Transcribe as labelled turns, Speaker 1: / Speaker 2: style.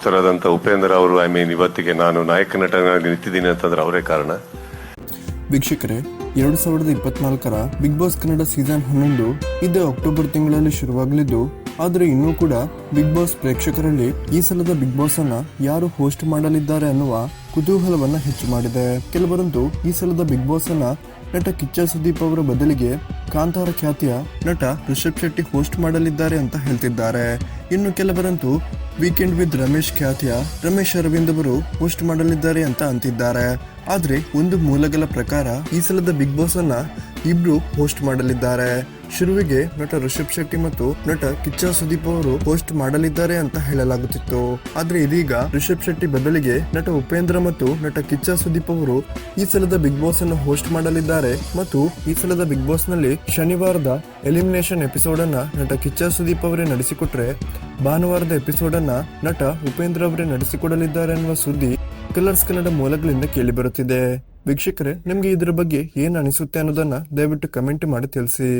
Speaker 1: Master ಆದಂಥ ಉಪೇಂದ್ರ ಅವರು ಇವತ್ತಿಗೆ ನಾನು ನಾಯಕ ನಟನಾಗಿ ನಿಂತಿದ್ದೀನಿ ಅಂತಂದ್ರೆ ಅವರೇ ಕಾರಣ.
Speaker 2: ವೀಕ್ಷಕರೇ, 2024ರ ಬಿಗ್ ಬಾಸ್ ಕನ್ನಡ ಸೀಸನ್ 11 ಇದೇ ಅಕ್ಟೋಬರ್ ತಿಂಗಳಲ್ಲಿ ಶುರುವಾಗಲಿದ್ದು, ಆದರೆ ಇನ್ನೂ ಕೂಡ ಬಿಗ್ ಬಾಸ್ ಪ್ರೇಕ್ಷಕರಲ್ಲಿ ಈ ಸಲದ ಬಿಗ್ ಬಾಸ್ ಅನ್ನ ಯಾರು ಹೋಸ್ಟ್ ಮಾಡಲಿದ್ದಾರೆ ಅನ್ನುವ ಕುತೂಹಲವನ್ನ ಹೆಚ್ಚು ಮಾಡಿದೆ. ಕೆಲವರಂತೂ ಈ ಸಲದ ಬಿಗ್ ಬಾಸ್ ಅನ್ನ ನಟ ಕಿಚ್ಚ ಸುದೀಪ್ ಅವರ ಬದಲಿಗೆ ಕಾಂತಾರ ಖ್ಯಾತಿಯ ನಟ ರಿಷಬ್ ಶೆಟ್ಟಿ ಹೋಸ್ಟ್ ಮಾಡಲಿದ್ದಾರೆ ಅಂತ ಹೇಳ್ತಿದ್ದಾರೆ. ಇನ್ನು ಕೆಲವರಂತೂ ವೀಕೆಂಡ್ ವಿತ್ ರಮೇಶ್ ಖ್ಯಾತಿಯ ರಮೇಶ್ ಅರವಿಂದ್ ಅವರು ಹೋಸ್ಟ್ ಮಾಡಲಿದ್ದಾರೆ ಅಂತ ಅಂತಿದ್ದಾರೆ. ಆದ್ರೆ ಒಂದು ಮೂಲಗಳ ಪ್ರಕಾರ ಈ ಸಲದ ಬಿಗ್ ಬಾಸ್ ಅನ್ನ ಇಬ್ರು ಹೋಸ್ಟ್ ಮಾಡಲಿದ್ದಾರೆ. ಶುರುವಿಗೆ ನಟ ರಿಷಬ್ ಶೆಟ್ಟಿ ಮತ್ತು ನಟ ಕಿಚ್ಚ ಸುದೀಪ್ ಅವರು ಹೋಸ್ಟ್ ಮಾಡಲಿದ್ದಾರೆ ಅಂತ ಹೇಳಲಾಗುತ್ತಿತ್ತು. ಆದ್ರೆ ಇದೀಗ ರಿಷಬ್ ಶೆಟ್ಟಿ ಬದಲಿಗೆ ನಟ ಉಪೇಂದ್ರ ಮತ್ತು ನಟ ಕಿಚ್ಚ ಸುದೀಪ್ ಅವರು ಈ ಸಲದ ಬಿಗ್ ಬಾಸ್ ಅನ್ನು ಹೋಸ್ಟ್ ಮಾಡಲಿದ್ದಾರೆ. ಮತ್ತು ಈ ಸಲದ ಬಿಗ್ ಬಾಸ್ ನಲ್ಲಿ ಶನಿವಾರದ ಎಲಿಮಿನೇಷನ್ ಎಪಿಸೋಡ್ ಅನ್ನ ನಟ ಕಿಚ್ಚ ಸುದೀಪ್ ಅವರೇ ನಡೆಸಿಕೊಟ್ರೆ, ಭಾನುವಾರದ ಎಪಿಸೋಡ್ ಅನ್ನ ನಟ ಉಪೇಂದ್ರ ಅವರೇ ನಡೆಸಿಕೊಡಲಿದ್ದಾರೆ ಅನ್ನುವ ಸುದ್ದಿ ಕಲರ್ಸ್ ಕನ್ನಡ ಮೂಲಗಳಿಂದ ಕೇಳಿ ಬರುತ್ತಿದೆ. ವೀಕ್ಷಕರೇ, ನಿಮ್ಗೆ ಇದರ ಬಗ್ಗೆ ಏನ್ ಅನಿಸುತ್ತೆ ಅನ್ನೋದನ್ನ ದಯವಿಟ್ಟು ಕಮೆಂಟ್ ಮಾಡಿ ತಿಳಿಸಿ.